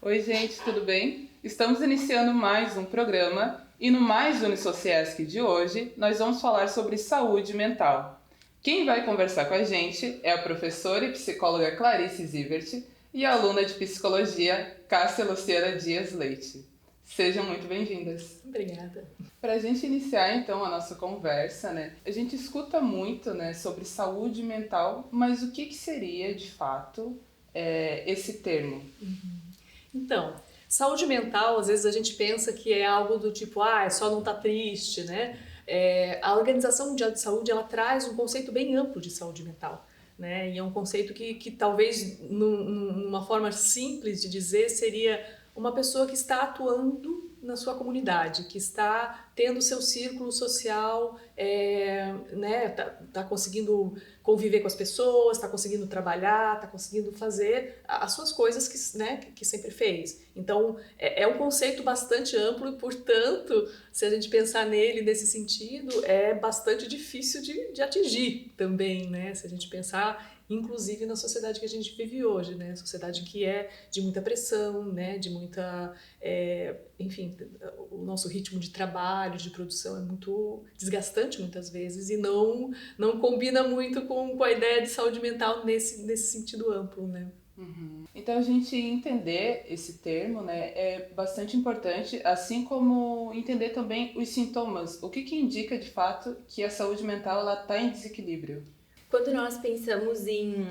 Oi, gente, tudo bem? Estamos iniciando mais um programa e no Mais Unisociesc de hoje nós vamos falar sobre saúde mental. Quem vai conversar com a gente é a professora e psicóloga Clarice Zivert e a aluna de psicologia Cássia Luciana Dias Leite. Sejam muito bem-vindas. Obrigada. Para a gente iniciar então a nossa conversa, a gente escuta muito, sobre saúde mental, mas o que seria de fato esse termo? Então, saúde mental, às vezes a gente pensa que é algo do tipo, é só não estar triste, né? A Organização Mundial de Saúde, ela traz um conceito bem amplo de saúde mental, né? E é um conceito que talvez, numa forma simples de dizer, seria uma pessoa que está atuando na sua comunidade, que está tendo seu círculo social, né, tá conseguindo conviver com as pessoas, está conseguindo trabalhar, está conseguindo fazer as suas coisas que sempre fez. Então, é um conceito bastante amplo e, portanto, se a gente pensar nele nesse sentido, é bastante difícil de atingir também, né? Se a gente pensar, inclusive, na sociedade que a gente vive hoje, né? Sociedade que é de muita pressão, né? De muita... enfim, o nosso ritmo de trabalho, de produção é muito desgastante muitas vezes e não combina muito com a ideia de saúde mental nesse sentido amplo, né? Uhum. Então a gente entender esse termo, é bastante importante, assim como entender também os sintomas. O que indica de fato que a saúde mental ela está em desequilíbrio? Quando nós pensamos em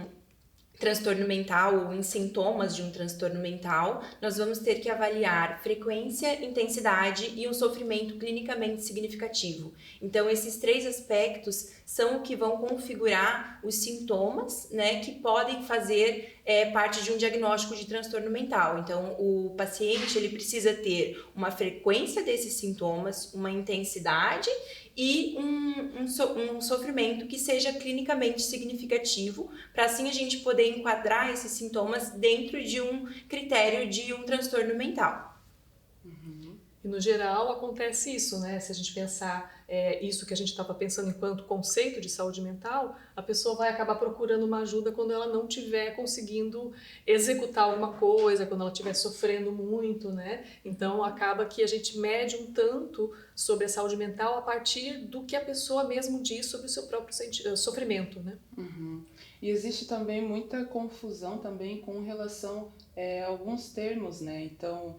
transtorno mental ou em sintomas de um transtorno mental, nós vamos ter que avaliar frequência, intensidade e um sofrimento clinicamente significativo. Então, esses três aspectos são o que vão configurar os sintomas, né, que podem fazer parte de um diagnóstico de transtorno mental. Então, o paciente ele precisa ter uma frequência desses sintomas, uma intensidade e um sofrimento que seja clinicamente significativo, para assim a gente poder enquadrar esses sintomas dentro de um critério de um transtorno mental. E no geral acontece isso, né? Se a gente pensar isso que a gente estava pensando enquanto conceito de saúde mental, a pessoa vai acabar procurando uma ajuda quando ela não estiver conseguindo executar alguma coisa, quando ela estiver sofrendo muito, né? Então acaba que a gente mede um tanto sobre a saúde mental a partir do que a pessoa mesmo diz sobre o seu próprio sofrimento, né? Uhum. E existe também muita confusão também com relação a alguns termos, né? Então,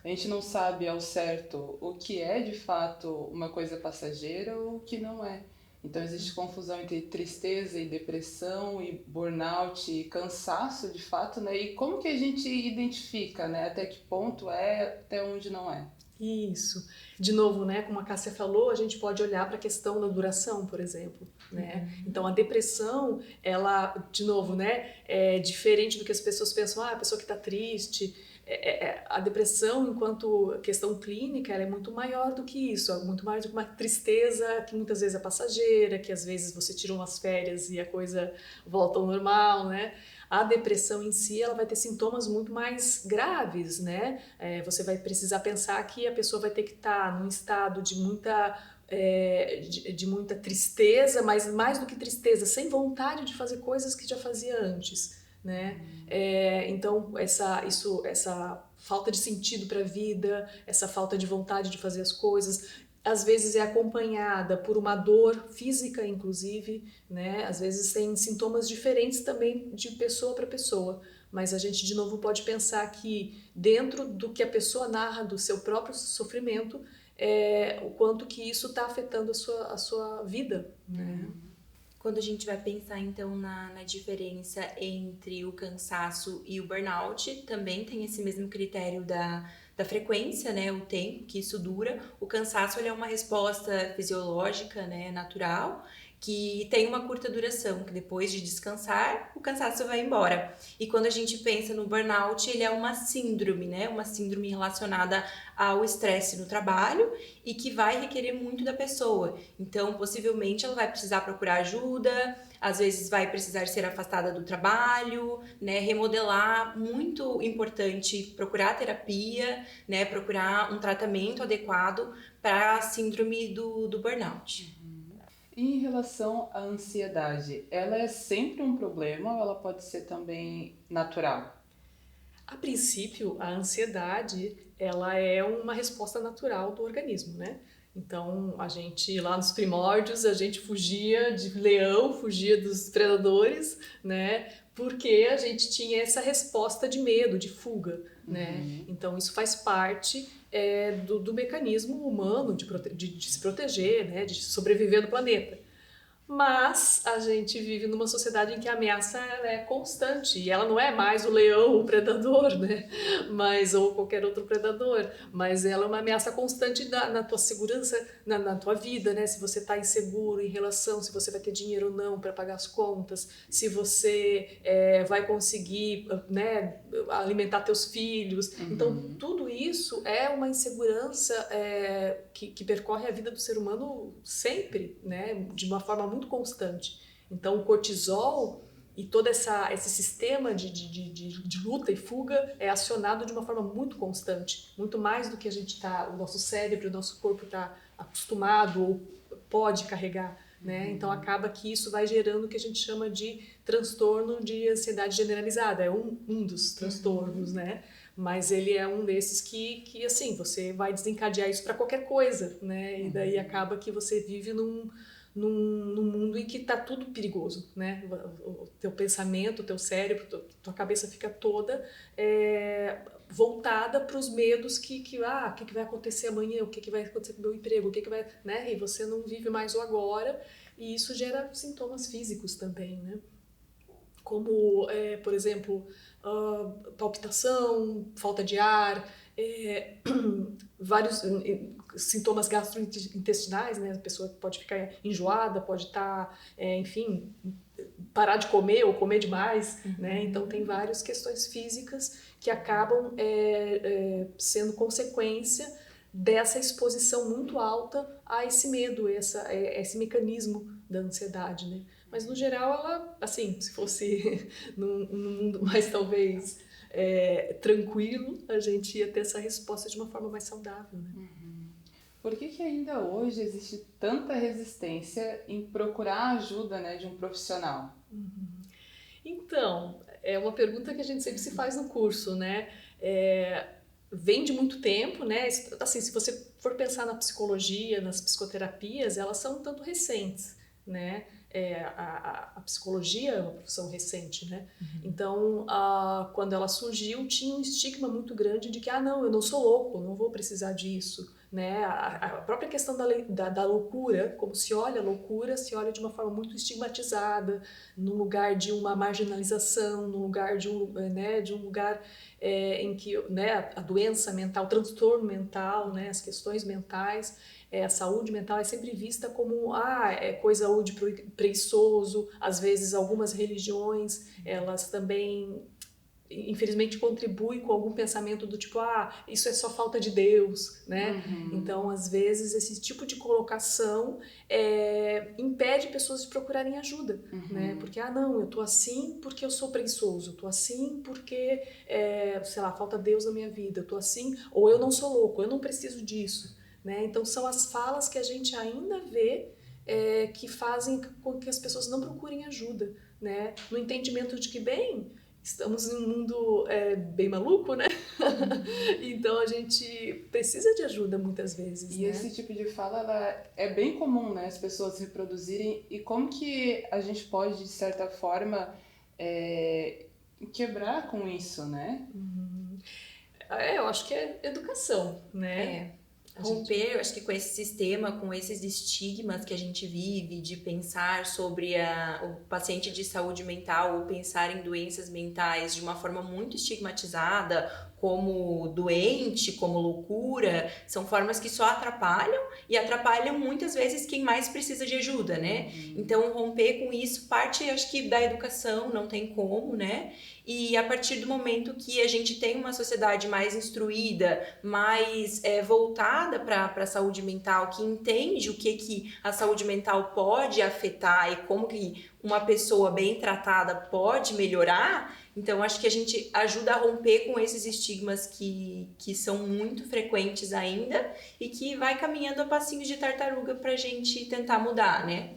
a gente não sabe ao certo o que é de fato uma coisa passageira ou o que não é. Então existe confusão entre tristeza e depressão e burnout e cansaço de fato, né? E como que a gente identifica, né? Até que ponto é, até onde não é. Isso. De novo, né, como a Cássia falou, a gente pode olhar para a questão da duração, por exemplo, né? Então a depressão, ela, de novo, né, é diferente do que as pessoas pensam, a pessoa que está triste, a depressão, enquanto questão clínica, ela é muito maior do que isso, é muito mais do que uma tristeza que muitas vezes é passageira, que às vezes você tira umas férias e a coisa volta ao normal, né? A depressão em si, ela vai ter sintomas muito mais graves, né? Você vai precisar pensar que a pessoa vai ter que estar num estado de muita tristeza, mas mais do que tristeza, sem vontade de fazer coisas que já fazia antes, né? Então, essa falta de sentido para a vida, essa falta de vontade de fazer as coisas, às vezes é acompanhada por uma dor física, inclusive, né? Às vezes tem sintomas diferentes também de pessoa para pessoa, mas a gente de novo pode pensar que dentro do que a pessoa narra do seu próprio sofrimento, o quanto que isso está afetando a sua vida, né? Quando a gente vai pensar então na diferença entre o cansaço e o burnout, também tem esse mesmo critério da frequência, né, o tempo que isso dura. O cansaço ele é uma resposta fisiológica, né, natural, que tem uma curta duração, que depois de descansar, o cansaço vai embora. E quando a gente pensa no burnout, ele é uma síndrome, né, uma síndrome relacionada ao estresse no trabalho e que vai requerer muito da pessoa. Então, possivelmente, ela vai precisar procurar ajuda, às vezes vai precisar ser afastada do trabalho, né, remodelar, muito importante procurar terapia, né, procurar um tratamento adequado para a síndrome do burnout. E em relação à ansiedade, ela é sempre um problema ou ela pode ser também natural? A princípio, a ansiedade, ela é uma resposta natural do organismo, né? Então, a gente, lá nos primórdios, a gente fugia de leão, fugia dos predadores, né? Porque a gente tinha essa resposta de medo, de fuga, né? Então, isso faz parte do mecanismo humano de se proteger, né? De sobreviver no planeta. Mas a gente vive numa sociedade em que a ameaça ela é constante e ela não é mais o leão, o predador, né? Ou qualquer outro predador, mas ela é uma ameaça constante na tua segurança, na tua vida, né? Se você está inseguro em relação, se você vai ter dinheiro ou não para pagar as contas, se você vai conseguir, né, alimentar teus filhos. Então, tudo isso é uma insegurança que percorre a vida do ser humano sempre, né? De uma forma muito constante. Então, o cortisol e todo esse sistema de luta e fuga é acionado de uma forma muito constante, muito mais do que o nosso cérebro, o nosso corpo está acostumado ou pode carregar, né? Então, acaba que isso vai gerando o que a gente chama de transtorno de ansiedade generalizada, é um dos transtornos, né? Mas ele é um desses que assim, você vai desencadear isso para qualquer coisa, né? E daí acaba que você vive num mundo em que está tudo perigoso, né? O teu pensamento, o teu cérebro, tua cabeça fica toda voltada para os medos o que vai acontecer amanhã, o que vai acontecer com o meu emprego, o que vai, né? E você não vive mais o agora, e isso gera sintomas físicos também, né? Como, por exemplo, palpitação, falta de ar, vários sintomas gastrointestinais, né? A pessoa pode ficar enjoada, pode estar, enfim, parar de comer ou comer demais, né? Então tem várias questões físicas que acabam sendo consequência dessa exposição muito alta a esse medo, esse mecanismo da ansiedade, né? Mas no geral ela, assim, se fosse num mundo mais talvez tranquilo, a gente ia ter essa resposta de uma forma mais saudável, né? Por que ainda hoje existe tanta resistência em procurar ajuda, né, de um profissional? Então, é uma pergunta que a gente sempre se faz no curso, né? Vem de muito tempo, né? Assim, se você for pensar na psicologia, nas psicoterapias, elas são um tanto recentes, né? A psicologia é uma profissão recente, né? Então, quando ela surgiu, tinha um estigma muito grande de que, não, eu não sou louco, não vou precisar disso, né? A própria questão da loucura, como se olha a loucura, se olha de uma forma muito estigmatizada, num lugar de uma marginalização, num lugar de um lugar em que, né, a doença mental, o transtorno mental, né, as questões mentais, a saúde mental é sempre vista como é coisa de preguiçoso. Às vezes algumas religiões elas também infelizmente contribuem com algum pensamento do tipo, isso é só falta de Deus, né? Então, às vezes, esse tipo de colocação impede pessoas de procurarem ajuda, né? Porque, não, eu tô assim porque eu sou preguiçoso, eu tô assim porque, sei lá, falta Deus na minha vida, eu tô assim, ou eu não sou louco, eu não preciso disso, né? Então, são as falas que a gente ainda vê que fazem com que as pessoas não procurem ajuda, né? No entendimento de que, estamos em um mundo bem maluco, né? Então a gente precisa de ajuda muitas vezes, E né? esse tipo de fala ela é bem comum, né? As pessoas reproduzirem. E como que a gente pode, de certa forma, quebrar com isso, né? Eu acho que é educação, né? Romper, eu acho que com esse sistema, com esses estigmas que a gente vive, de pensar sobre o paciente de saúde mental ou pensar em doenças mentais de uma forma muito estigmatizada, como doente, como loucura, são formas que só atrapalham e atrapalham muitas vezes quem mais precisa de ajuda, né? Então, romper com isso parte, acho que, da educação, não tem como, né? E a partir do momento que a gente tem uma sociedade mais instruída, mais voltada para a saúde mental, que entende o que a saúde mental pode afetar e como que uma pessoa bem tratada pode melhorar, então acho que a gente ajuda a romper com esses estigmas que são muito frequentes ainda e que vai caminhando a passinhos de tartaruga para a gente tentar mudar, né?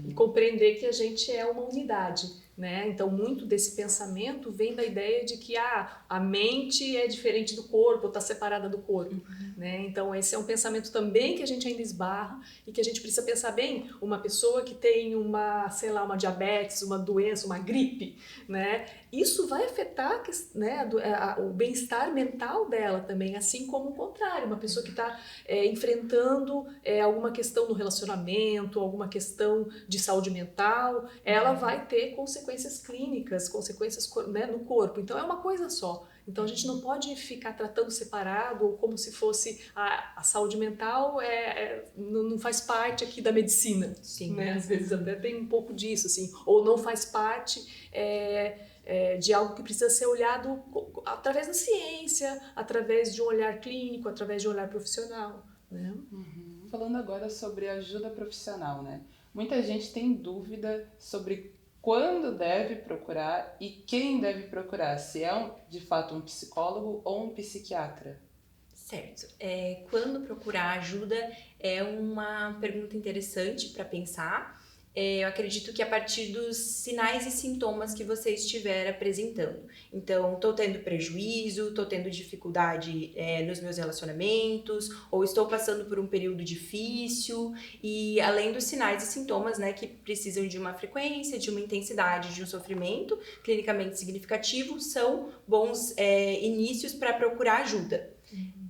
E compreender que a gente é uma unidade, né? Então, muito desse pensamento vem da ideia de que a mente é diferente do corpo, está separada do corpo, né? Então, esse é um pensamento também que a gente ainda esbarra e que a gente precisa pensar bem. Uma pessoa que tem uma, sei lá, uma diabetes, uma doença, uma gripe, né? Isso vai afetar, né, o bem-estar mental dela também, assim como o contrário. Uma pessoa que está enfrentando alguma questão no relacionamento, alguma questão de saúde mental, ela vai ter consequências clínicas, consequências, né, no corpo. Então é uma coisa só. Então a gente não pode ficar tratando separado ou como se fosse a saúde mental não faz parte aqui da medicina. Sim. Né? Às vezes até tem um pouco disso, assim, ou não faz parte de algo que precisa ser olhado através da ciência, através de um olhar clínico, através de um olhar profissional. Né? Falando agora sobre ajuda profissional, né? Muita gente tem dúvida sobre quando deve procurar e quem deve procurar, se é de fato um psicólogo ou um psiquiatra. Certo. Quando procurar ajuda é uma pergunta interessante para pensar. Eu acredito que a partir dos sinais e sintomas que você estiver apresentando. Então, estou tendo prejuízo, estou tendo dificuldade nos meus relacionamentos, ou estou passando por um período difícil, e além dos sinais e sintomas, né, que precisam de uma frequência, de uma intensidade, de um sofrimento clinicamente significativo, são bons inícios para procurar ajuda.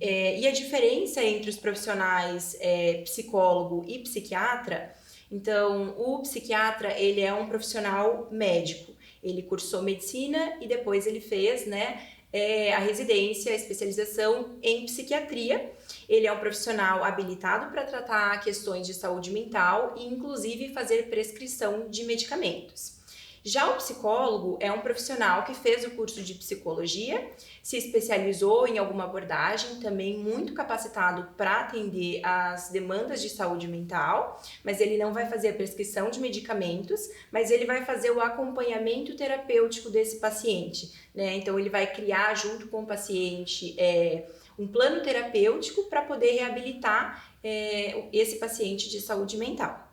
E a diferença entre os profissionais psicólogo e psiquiatra. Então, o psiquiatra, ele é um profissional médico. Ele cursou medicina e depois ele fez, né, a residência, a especialização em psiquiatria. Ele é um profissional habilitado para tratar questões de saúde mental e, inclusive, fazer prescrição de medicamentos. Já o psicólogo é um profissional que fez o curso de psicologia, se especializou em alguma abordagem, também muito capacitado para atender às demandas de saúde mental, mas ele não vai fazer a prescrição de medicamentos, mas ele vai fazer o acompanhamento terapêutico desse paciente, né? Então ele vai criar junto com o paciente um plano terapêutico para poder reabilitar esse paciente de saúde mental.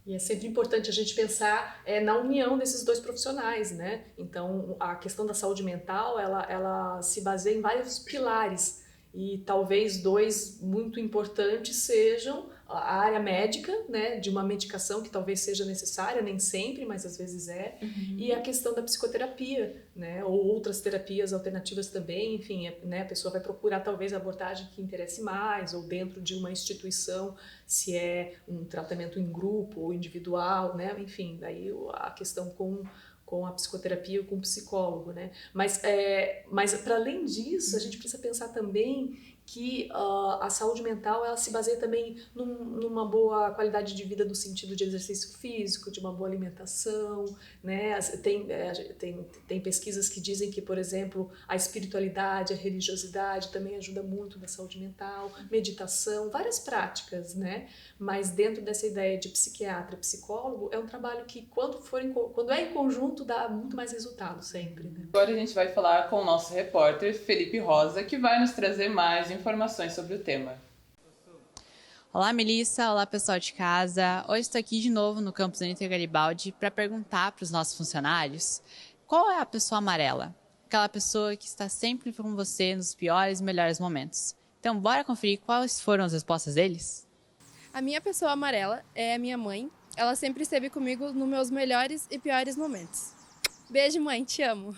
E é sempre importante a gente pensar na união desses dois profissionais, né? Então, a questão da saúde mental, ela se baseia em vários pilares. E talvez dois muito importantes sejam a área médica, né, de uma medicação que talvez seja necessária, nem sempre, mas às vezes é, e a questão da psicoterapia, né, ou outras terapias alternativas também, enfim, né, a pessoa vai procurar talvez a abordagem que interesse mais, ou dentro de uma instituição, se é um tratamento em grupo ou individual, né, enfim, daí a questão com a psicoterapia ou com o psicólogo, né? Mas para além disso, a gente precisa pensar também que a saúde mental ela se baseia também numa boa qualidade de vida no sentido de exercício físico, de uma boa alimentação, né? Tem pesquisas que dizem que, por exemplo, a espiritualidade, a religiosidade também ajuda muito na saúde mental, meditação, várias práticas, né? Mas dentro dessa ideia de psiquiatra, psicólogo, é um trabalho que quando é em conjunto dá muito mais resultado sempre, né? Agora a gente vai falar com o nosso repórter Felipe Rosa, que vai nos trazer mais informações sobre o tema. Olá, Melissa. Olá, pessoal de casa. Hoje estou aqui de novo no campus Uniter Garibaldi para perguntar para os nossos funcionários qual é a pessoa amarela? Aquela pessoa que está sempre com você nos piores e melhores momentos. Então, bora conferir quais foram as respostas deles? A minha pessoa amarela é a minha mãe. Ela sempre esteve comigo nos meus melhores e piores momentos. Beijo, mãe. Te amo.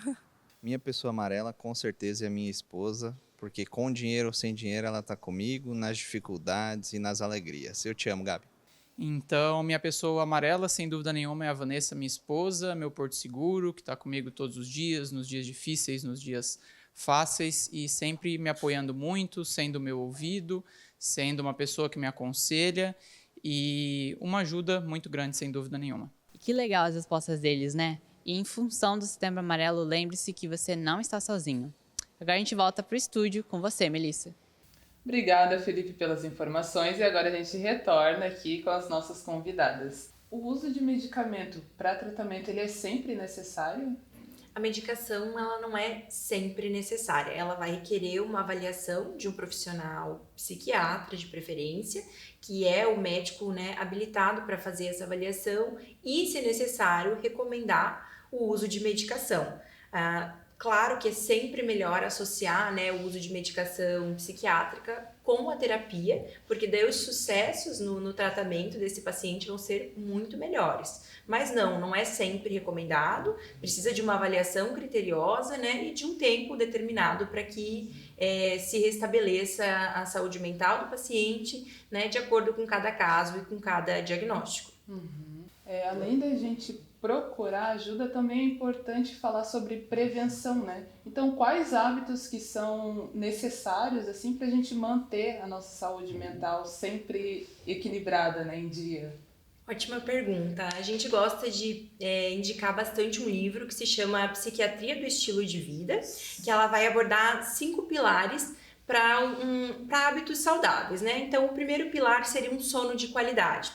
Minha pessoa amarela, com certeza, é a minha esposa, porque com dinheiro ou sem dinheiro ela está comigo nas dificuldades e nas alegrias. Eu te amo, Gabi. Então, minha pessoa amarela, sem dúvida nenhuma, é a Vanessa, minha esposa, meu porto seguro, que está comigo todos os dias, nos dias difíceis, nos dias fáceis e sempre me apoiando muito, sendo meu ouvido, sendo uma pessoa que me aconselha e uma ajuda muito grande, sem dúvida nenhuma. Que legal as respostas deles, né? E em função do Setembro Amarelo, lembre-se que você não está sozinho. Agora a gente volta para o estúdio com você, Melissa. Obrigada, Felipe, pelas informações e agora a gente retorna aqui com as nossas convidadas. O uso de medicamento para tratamento, ele é sempre necessário? A medicação, ela não é sempre necessária. Ela vai requerer uma avaliação de um profissional psiquiatra, de preferência, que é o médico, né, habilitado para fazer essa avaliação e, se necessário, recomendar o uso de medicação. Claro que é sempre melhor associar, né, o uso de medicação psiquiátrica com a terapia, porque daí os sucessos no tratamento desse paciente vão ser muito melhores. Mas não é sempre recomendado, precisa de uma avaliação criteriosa, né, e de um tempo determinado para que se restabeleça a saúde mental do paciente, né, de acordo com cada caso e com cada diagnóstico. Além da gente procurar ajuda, também é importante falar sobre prevenção, né? Então, quais hábitos que são necessários, assim, para a gente manter a nossa saúde mental sempre equilibrada, né, em dia? Ótima pergunta. A gente gosta de indicar bastante um livro que se chama Psiquiatria do Estilo de Vida, que ela vai abordar 5 pilares para hábitos saudáveis, né? Então, o primeiro pilar seria um sono de qualidade.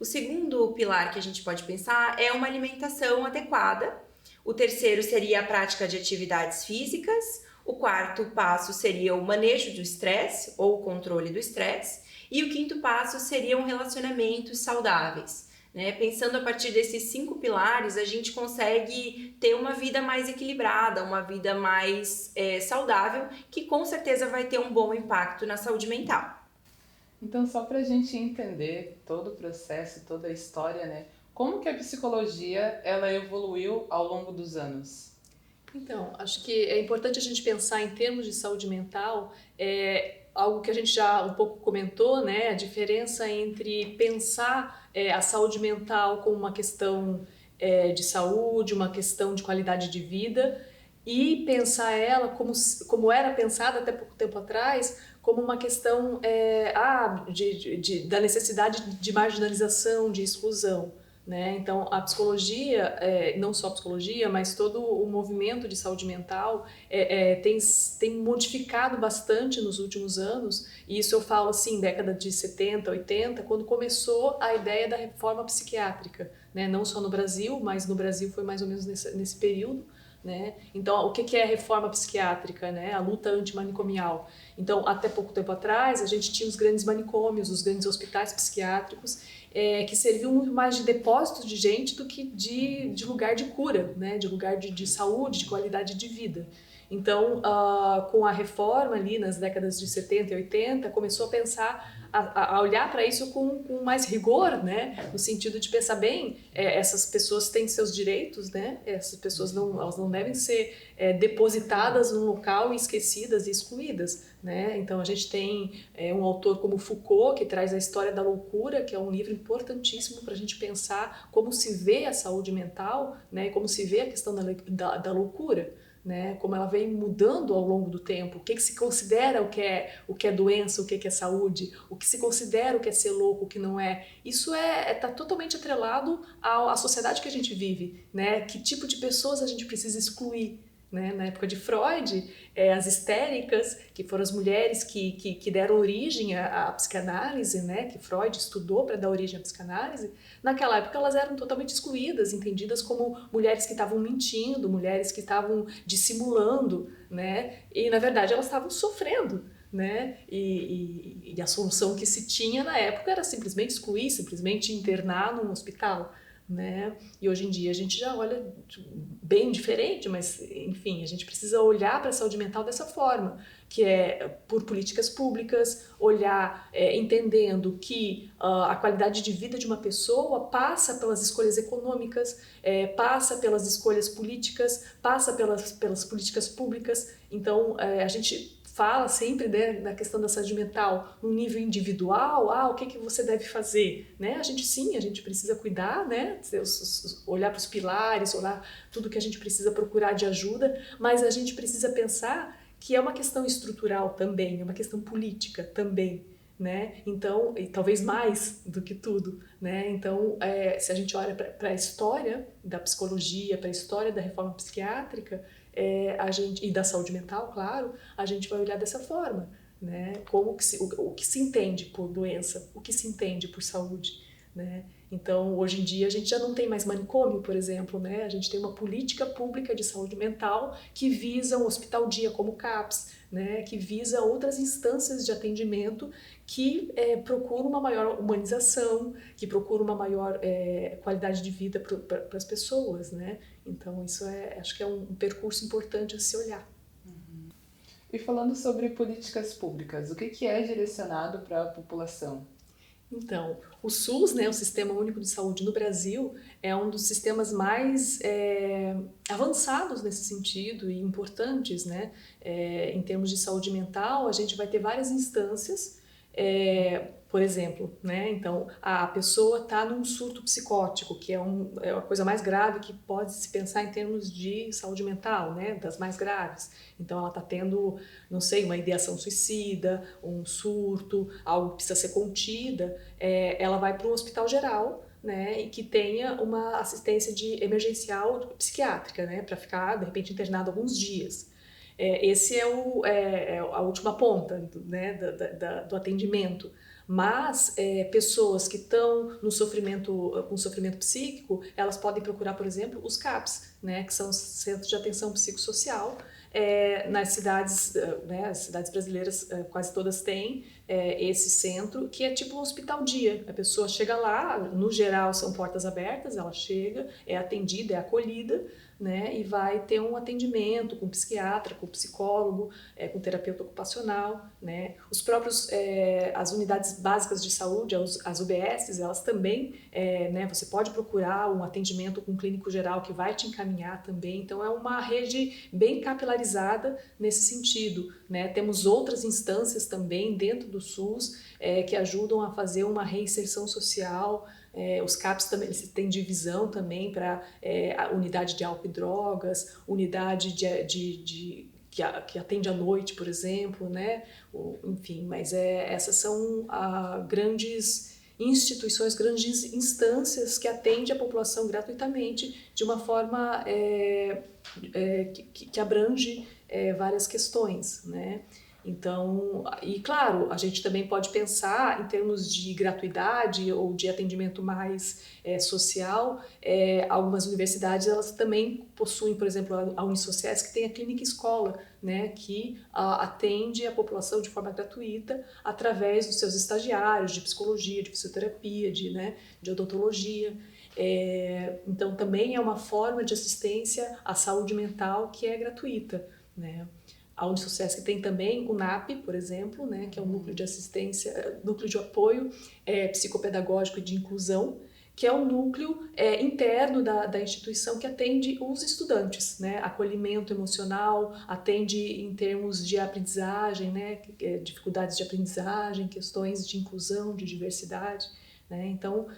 O segundo pilar que a gente pode pensar é uma alimentação adequada. O terceiro seria a prática de atividades físicas. O quarto passo seria o manejo do estresse ou o controle do estresse. E o quinto passo seriam relacionamentos saudáveis. Né? Pensando a partir desses 5 pilares, a gente consegue ter uma vida mais equilibrada, uma vida mais saudável, que com certeza vai ter um bom impacto na saúde mental. Então, só para a gente entender todo o processo, toda a história, né? Como que a psicologia ela evoluiu ao longo dos anos? Então, acho que é importante a gente pensar em termos de saúde mental, algo que a gente já um pouco comentou, né? A diferença entre pensar a saúde mental como uma questão de saúde, uma questão de qualidade de vida, e pensar ela como era pensada até pouco tempo atrás, como uma questão da necessidade de marginalização, de exclusão. Né? Então, a psicologia, não só a psicologia, mas todo o movimento de saúde mental tem modificado bastante nos últimos anos, e isso eu falo assim, década de 70, 80, quando começou a ideia da reforma psiquiátrica, né? Não só no Brasil, mas no Brasil foi mais ou menos nesse período. Né? Então, o que é a reforma psiquiátrica? Né? A luta antimanicomial. Então, até pouco tempo atrás, a gente tinha os grandes manicômios, os grandes hospitais psiquiátricos, que serviam muito mais de depósito de gente do que de lugar de cura, né? De lugar de saúde, de qualidade de vida. Então, com a reforma ali nas décadas de 70 e 80, começou a pensar, a olhar para isso com mais rigor, né? No sentido de pensar bem, essas pessoas têm seus direitos, né? Essas pessoas elas não devem ser depositadas num local e esquecidas e excluídas, né? Então, a gente tem um autor como Foucault, que traz a História da Loucura, que é um livro importantíssimo para a gente pensar como se vê a saúde mental, né? E como se vê a questão da loucura. Né, como ela vem mudando ao longo do tempo, o que se considera o que é doença, o que é saúde, o que se considera o que é ser louco, o que não é. Isso está totalmente atrelado à sociedade que a gente vive, né? Que tipo de pessoas a gente precisa excluir. Né? Na época de Freud, as histéricas, que foram as mulheres que deram origem à psicanálise, né? Que Freud estudou para dar origem à psicanálise, naquela época elas eram totalmente excluídas, entendidas como mulheres que estavam mentindo, mulheres que estavam dissimulando, né? E na verdade elas estavam sofrendo. Né? E a solução que se tinha na época era simplesmente excluir, simplesmente internar num hospital. Né? E hoje em dia a gente já olha bem diferente, mas enfim, a gente precisa olhar para a saúde mental dessa forma, que é por políticas públicas, olhar entendendo que a qualidade de vida de uma pessoa passa pelas escolhas econômicas, passa pelas escolhas políticas, passa pelas políticas públicas. Então a gente fala sempre, né, na questão da saúde mental no nível individual, o que você deve fazer, né? A gente precisa cuidar, né? Olhar para os pilares, olhar tudo que a gente precisa procurar de ajuda, mas a gente precisa pensar que é uma questão estrutural também, é uma questão política também, né? Então, e talvez mais do que tudo, né? Então, se a gente olha para a história da psicologia, para a história da reforma psiquiátrica, e da saúde mental, claro, a gente vai olhar dessa forma, né? O que se entende por doença, o que se entende por saúde, né? Então, hoje em dia, a gente já não tem mais manicômio, por exemplo, né? A gente tem uma política pública de saúde mental que visa um hospital-dia como o CAPS, né? Que visa outras instâncias de atendimento que procuram uma maior humanização, que procuram uma maior qualidade de vida para as pessoas, né? Então, isso acho que é um percurso importante a se olhar. E falando sobre políticas públicas, o que é direcionado para a população? Então, o SUS, né, o Sistema Único de Saúde no Brasil, é um dos sistemas mais avançados nesse sentido e importantes, né? Em termos de saúde mental, a gente vai ter várias instâncias, por exemplo, né? Então, a pessoa está num surto psicótico, que é a coisa mais grave que pode se pensar em termos de saúde mental, né? Das mais graves. Então, ela está tendo, não sei, uma ideação suicida, um surto, algo que precisa ser contida, ela vai para um hospital geral, né, e que tenha uma assistência emergencial psiquiátrica, né, para ficar, de repente, internado alguns dias. Esse é a última ponta né, do atendimento. Mas pessoas que estão com sofrimento psíquico, elas podem procurar, por exemplo, os CAPs, né, que são os Centros de Atenção Psicossocial. Nas cidades, né, as cidades brasileiras quase todas têm esse centro, que é tipo um hospital-dia. A pessoa chega lá, no geral são portas abertas, ela chega, é atendida, é acolhida, né, e vai ter um atendimento com psiquiatra, com psicólogo, com terapeuta ocupacional, né. Os próprios, as unidades básicas de saúde, as UBSs, elas também, né, você pode procurar um atendimento com um clínico geral que vai te encaminhar também. Então é uma rede bem capilarizada nesse sentido, né. Temos outras instâncias também dentro do SUS que ajudam a fazer uma reinserção social. Os CAPs também eles têm divisão também para a unidade de álcool e drogas, unidade que atende à noite, por exemplo, né? Enfim, mas essas são grandes instituições, grandes instâncias que atendem a população gratuitamente de uma forma que abrange várias questões, né? Então, e claro, a gente também pode pensar em termos de gratuidade ou de atendimento mais social. Algumas universidades elas também possuem, por exemplo, a Unisociesc, que tem a clínica escola, né, que atende a população de forma gratuita através dos seus estagiários de psicologia, de fisioterapia, de odontologia. Então, também é uma forma de assistência à saúde mental que é gratuita, né? A Unisociesc tem também o NAP, por exemplo, né, que é um núcleo de assistência, núcleo de apoio psicopedagógico e de inclusão, que é um núcleo interno da instituição que atende os estudantes, né, acolhimento emocional, atende em termos de aprendizagem, né, dificuldades de aprendizagem, questões de inclusão, de diversidade. Né? Então,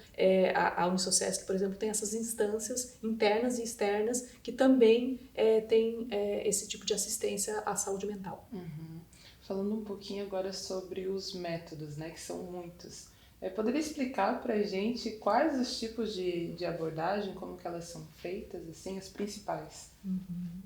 a Unisociesc, por exemplo, tem essas instâncias internas e externas que também têm esse tipo de assistência à saúde mental. Uhum. Falando um pouquinho agora sobre os métodos, né, que são muitos. Poderia explicar para a gente quais os tipos de abordagem, como que elas são feitas, assim, as principais? Uhum.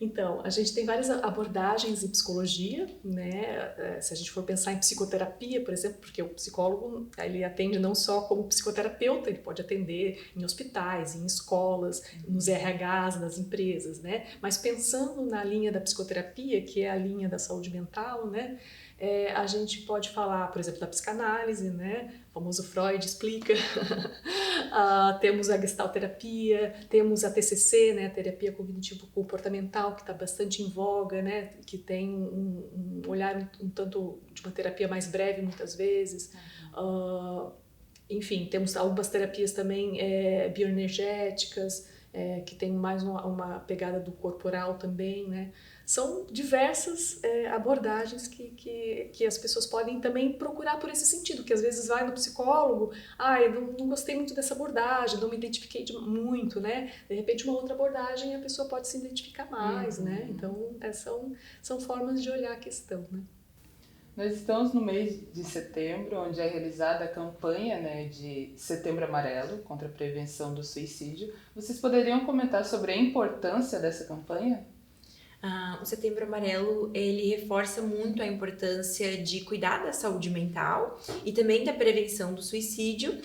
Então, a gente tem várias abordagens em psicologia, né? Se a gente for pensar em psicoterapia, por exemplo, porque o psicólogo ele atende não só como psicoterapeuta, ele pode atender em hospitais, em escolas, nos RHs, nas empresas, né? Mas pensando na linha da psicoterapia, que é a linha da saúde mental, né? A gente pode falar, por exemplo, da psicanálise, né? O famoso Freud explica. Temos a gestalterapia, temos a TCC, né? A terapia cognitivo-comportamental, que está bastante em voga, né? Que tem um olhar um tanto de uma terapia mais breve, muitas vezes. Enfim, temos algumas terapias também bioenergéticas, que tem mais uma pegada do corporal também, né? São diversas abordagens que as pessoas podem também procurar por esse sentido, que às vezes vai no psicólogo, eu não gostei muito dessa abordagem, não me identifiquei muito, né? De repente uma outra abordagem a pessoa pode se identificar mais, né? Então são formas de olhar a questão, né? Nós estamos no mês de setembro, onde é realizada a campanha, né, de Setembro Amarelo, contra a prevenção do suicídio. Vocês poderiam comentar sobre a importância dessa campanha? O Setembro Amarelo, ele reforça muito a importância de cuidar da saúde mental e também da prevenção do suicídio.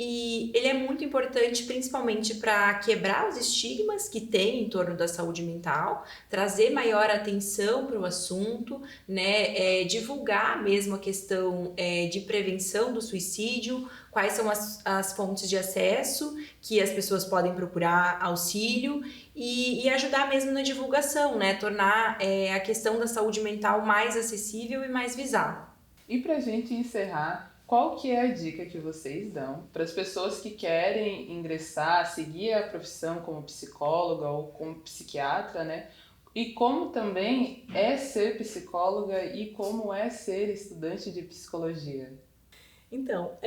e ele é muito importante principalmente para quebrar os estigmas que tem em torno da saúde mental, trazer maior atenção para o assunto, né, divulgar mesmo a questão de prevenção do suicídio, quais são as fontes de acesso que as pessoas podem procurar auxílio e ajudar mesmo na divulgação, né, tornar a questão da saúde mental mais acessível e mais visada. E para a gente encerrar, qual que é a dica que vocês dão para as pessoas que querem ingressar, seguir a profissão como psicóloga ou como psiquiatra, né? E como também é ser psicóloga e como é ser estudante de psicologia? Então,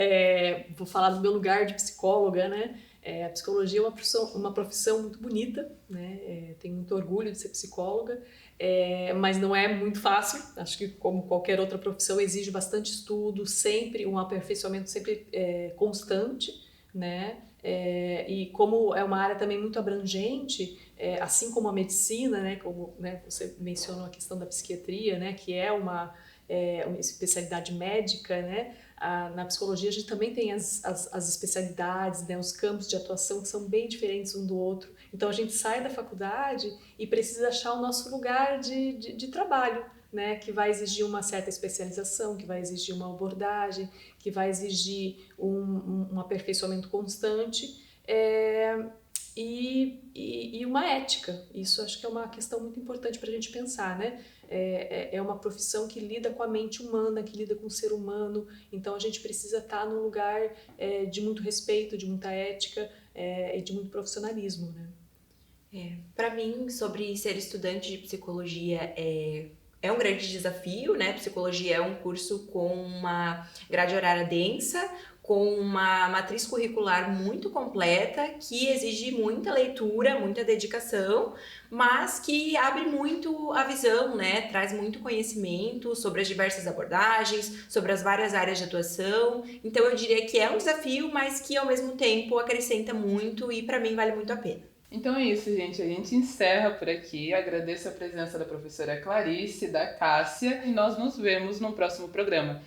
vou falar do meu lugar de psicóloga, né? A psicologia é uma profissão muito bonita, né? Tenho muito orgulho de ser psicóloga, mas não é muito fácil. Acho que, como qualquer outra profissão, exige bastante estudo, sempre um aperfeiçoamento sempre constante, né? E como é uma área também muito abrangente, assim como a medicina, né? Como, né, você mencionou a questão da psiquiatria, né? Que é uma especialidade médica, né? Na psicologia a gente também tem as especialidades, né, os campos de atuação que são bem diferentes um do outro. Então a gente sai da faculdade e precisa achar o nosso lugar de trabalho, né, que vai exigir uma certa especialização, que vai exigir uma abordagem, que vai exigir um aperfeiçoamento constante e uma ética. Isso acho que é uma questão muito importante para a gente pensar, né? É uma profissão que lida com a mente humana, que lida com o ser humano, então a gente precisa estar num lugar de muito respeito, de muita ética e de muito profissionalismo, né? Para mim, sobre ser estudante de psicologia é um grande desafio, né? Psicologia é um curso com uma grade horária densa, com uma matriz curricular muito completa, que exige muita leitura, muita dedicação, mas que abre muito a visão, né? Traz muito conhecimento sobre as diversas abordagens, sobre as várias áreas de atuação. Então eu diria que é um desafio, mas que ao mesmo tempo acrescenta muito e para mim vale muito a pena. Então é isso, gente. A gente encerra por aqui. Agradeço a presença da professora Clarice, da Cássia, e nós nos vemos no próximo programa.